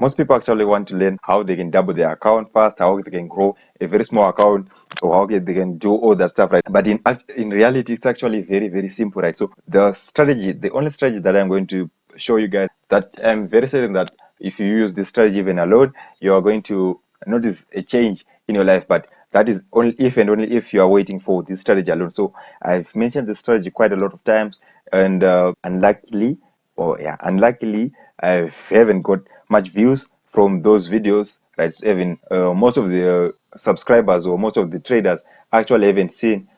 most people actually want to learn how they can double their account fast, how they can grow a very small account, or how they can do all that stuff, right? But in reality, it's actually very, very simple, right? So the only strategy that I'm going to show you guys, that I'm very certain that if you use this strategy even alone, you are going to notice a change in your life. But that is only if and only if you are waiting for this strategy alone. So I've mentioned the strategy quite a lot of times, and unluckily, I haven't got much views from those videos, right? So even most of the subscribers or most of the traders actually haven't seen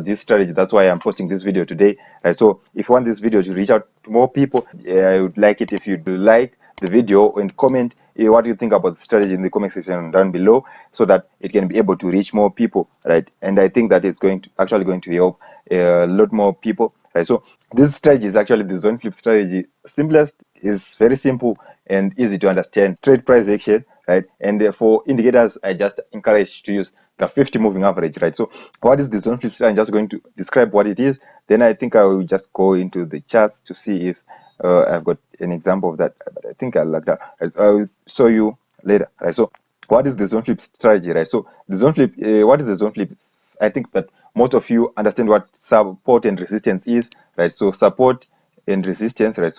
this strategy. That's why I'm posting this video today. Right? So if you want this video to reach out to more people, I would like it if you do like the video and comment what you think about the strategy in the comment section down below, so that it can be able to reach more people, right? And I think that it's going to help a lot more people, right? So this strategy is actually the zone flip strategy. Simplest is very simple and easy to understand. Straight price action, right? And for indicators, I just encourage to use the 50 moving average, right? So what is the zone flip strategy? I'm just going to describe what it is. Then I think I will just go into the charts to see if I've got an example of that. But I think I like that. Right? So I will show you later, right? So what is the zone flip strategy, right? So the zone flip, what is the zone flip? I think that most of you understand what support and resistance is, right? So support and resistance, right?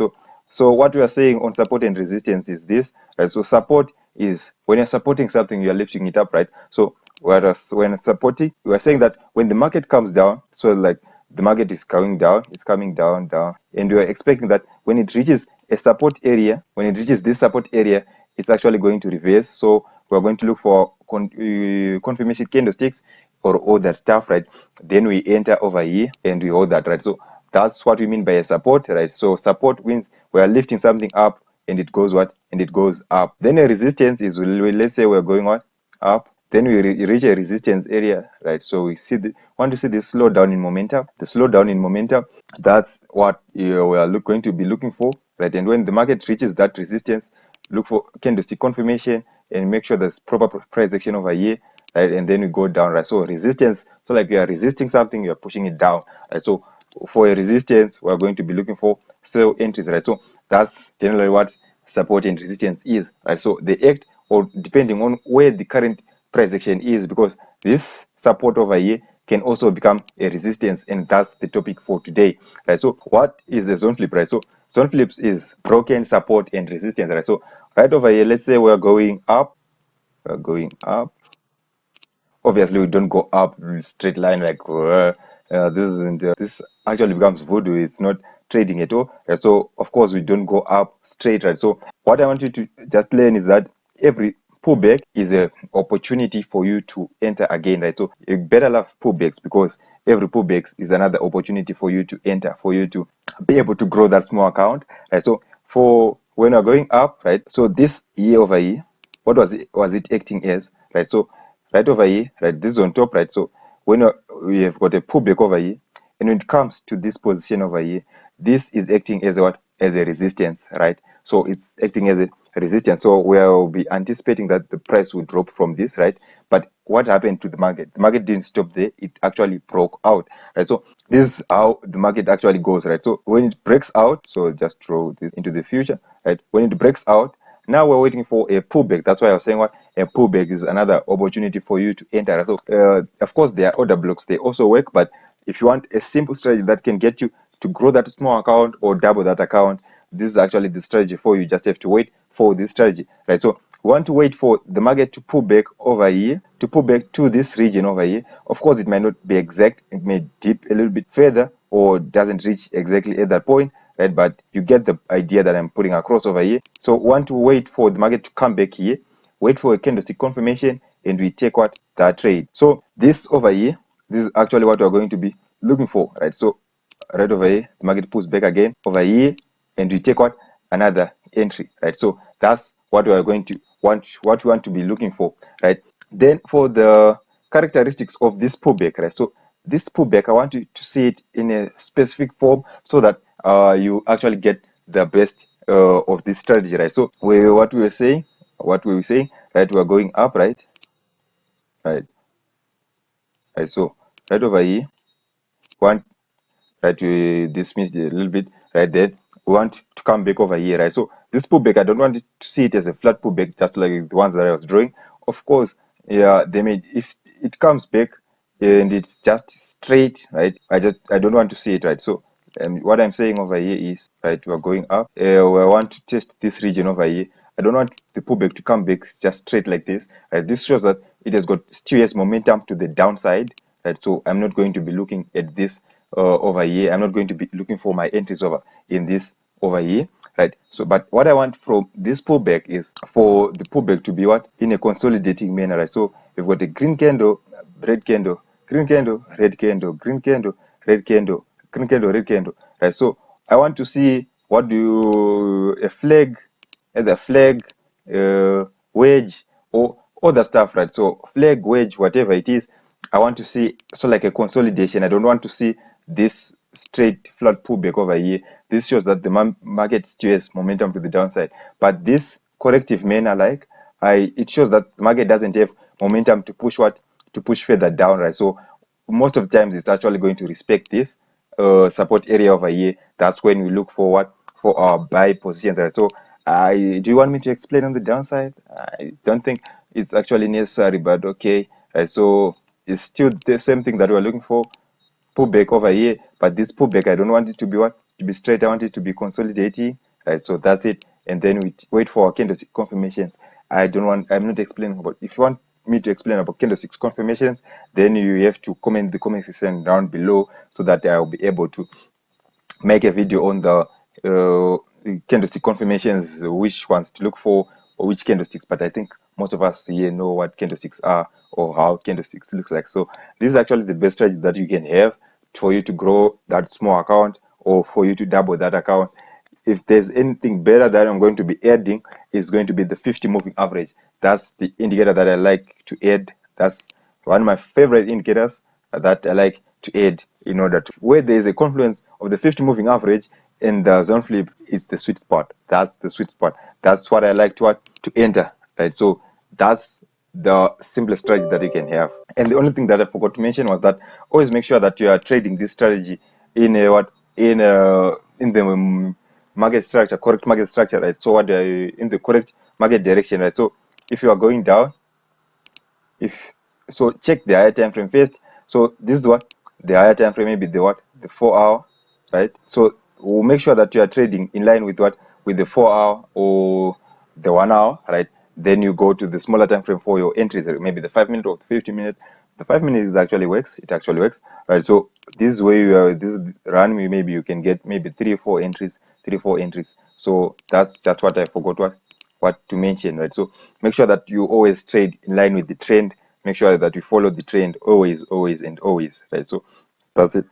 So what we are saying on support and resistance is this, right? So support is when you're supporting something, you're lifting it up, right? So whereas when supporting, we are saying that when the market comes down, so like the market is coming down, it's coming down, and we are expecting that when it reaches a support area, when it reaches this support area, it's actually going to reverse. So we're going to look for confirmation candlesticks or all that stuff, right? Then we enter over here and we hold that, right? So that's what we mean by a support, right? So support means we are lifting something up and it goes what? And it goes up. Then a resistance is, let's say we're going what? Up. Then we reach a resistance area, right? So we want to see the slowdown in momentum. The slowdown in momentum, that's what we are going to be looking for, right? And when the market reaches that resistance, look for candlestick confirmation and make sure there's proper price action over here, right? And then we go down, right? So resistance, so like you are resisting something, you are pushing it down, right? So for a resistance, we are going to be looking for sell entries, right? So that's generally what support and resistance is, right? So they act or depending on where the current price action is, because this support over here can also become a resistance, and that's the topic for today, right? So what is the zone flip, right? So zone flips is broken support and resistance, right? So right over here, let's say we're going up. Obviously we don't go up straight line like this isn't this actually becomes voodoo. It's not trading at all, right? So of course we don't go up straight, right? So what I want you to just learn is that every pullback is an opportunity for you to enter again, right? So you better love pullbacks, because every pullback is another opportunity for you to enter, for you to be able to grow that small account, right? So for when we're going up, right? So this year over here, what was it acting as, right? So right over here, right, this is on top, right? So when we have got a pullback over here, and when it comes to this position over here, this is acting as what? As a resistance, right? So it's acting as a resistance. So we'll be anticipating that the price will drop from this, right? But what happened to the market? The market didn't stop there. It actually broke out, right? So this is how the market actually goes, right? So when it breaks out, so just throw this into the future, right? When it breaks out, now we're waiting for a pullback. That's why I was saying what a pullback is another opportunity for you to enter. So of course there are order blocks, they also work, but if you want a simple strategy that can get you to grow that small account or double that account, this is actually the strategy for you. Just have to wait for this strategy, right? So we want to wait for the market to pull back over here, to pull back to this region over here. Of course it might not be exact, it may dip a little bit further or doesn't reach exactly at that point, right? But you get the idea that I'm putting across over here. So want to wait for the market to come back here, wait for a candlestick confirmation, and we take what? That trade. So this over here, this is actually what we're going to be looking for, right? So right over here, the market pulls back again over here, and we take what? Another entry, right? So that's what we are going to what we want to be looking for, right? Then for the characteristics of this pullback, right? So this pullback, I want you to see it in a specific form so that you actually get the best of this strategy, right? So what we were saying, right? We're going up, right? Right. So right over here, right, we dismissed it a little bit, right? Then we want to come back over here, right? So this pullback, I don't want it to see it as a flat pullback, just like the ones that I was drawing. Of course, yeah, they may, if it comes back and it's just straight, right? I don't want to see it, right? So what I'm saying over here is, right, we're going up. We want to test this region over here. I don't want the pullback to come back just straight like this. Right? This shows that it has got still has momentum to the downside. Right? So I'm not going to be looking at this over here. I'm not going to be looking for my entries over in this over here. Right. So, but what I want from this pullback is for the pullback to be what in a consolidating manner. Right. So we've got a green candle, red candle, green candle, red candle, green candle, red candle, green candle, red candle. Right. So I want to see what do you a flag, either flag, wedge, or other stuff. Right. So flag, wedge, whatever it is, I want to see so like a consolidation. I don't want to see this straight flat pullback over here. This shows that the market still has momentum to the downside. But this corrective manner, like it shows that the market doesn't have momentum to push what to push further down, right? So most of the times it's actually going to respect this support area over here. That's when we look for what for our buy positions, right? So do you want me to explain on the downside? I don't think it's actually necessary, but okay. Right, so it's still the same thing that we're looking for pullback over here, but this pullback I don't want it to be what to be straight. I want it to be consolidating, right? So that's it, and then we wait for our candlestick confirmations. I'm not explaining about. If you want me to explain about candlestick confirmations, then you have to comment the comment section down below so that I'll be able to make a video on the candlestick confirmations, which ones to look for or which candlesticks. But I think most of us here know what candlesticks are or how candlesticks looks like. So this is actually the best strategy that you can have for you to grow that small account or for you to double that account. If there's anything better that I'm going to be adding, is going to be the 50 moving average. That's the indicator that I like to add. That's one of my favorite indicators that I like to add in order to where there is a confluence of the 50 moving average and the zone flip is the sweet spot. That's the sweet spot. That's what I like to enter. Right. So that's the simplest strategy that you can have. And the only thing that I forgot to mention was that always make sure that you are trading this strategy in a what in the market structure, correct market structure, right? So what in the correct market direction, right? So if you are going down, if so check the higher time frame first. So this is what the higher time frame, maybe the what the 4 hour, right? So we'll make sure that you are trading in line with what with the 4 hour or the 1 hour, right? Then you go to the smaller time frame for your entries, maybe the 5 minute or the 50 minute. The 5 minutes actually works. It actually works, right? So this is where you are. This run maybe you can get maybe 3 or 4 entries, 3 or 4 entries. So that's just what I forgot what to mention, right? So make sure that you always trade in line with the trend. Make sure that you follow the trend always, always, and always, right? So that's it.